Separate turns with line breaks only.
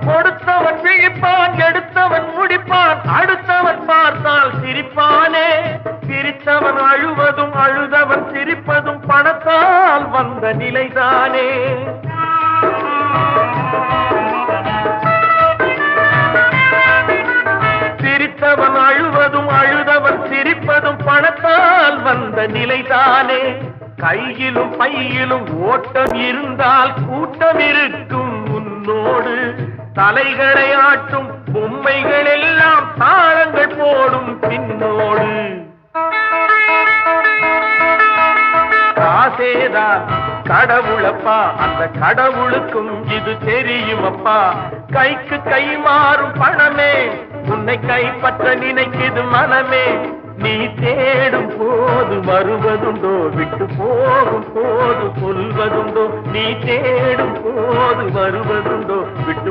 கொடுத்தவன் விழிப்பான், எடுத்தவன் முடிப்பான், அடுத்தவன் பார்த்தால் சிரிப்பானே. சிரித்தவன் அழுவதும் அழுதவன் சிரிப்பதும் பணத்தால் வந்த நிலைதானே. சிரித்தவன் அழுவதும் அழுதவன் சிரிப்பதும் பணத்தால் வந்த நிலைதானே. கையிலும் பையிலும் ஓட்டம் இருந்தால் கூட்டம் இருக்கும் உன்னோடு. தலைகளை ஆட்டும் பொம்மைகள் எல்லாம் தாளங்கள் போடும் பின்னோடு. காசேதான் கடவுளப்பா, அந்த கடவுளுக்கும் இது தெரியுமப்பா. கைக்கு கை மாறும் பணமே உன்னை கைப்பற்ற நினைக்குது மனமே. நீ தேடும் போது வருவதுண்டோ, விட்டு போகும் போது சொல்வதுண்டோ. நீ தேடும் போது வருவதுண்டோ, விட்டு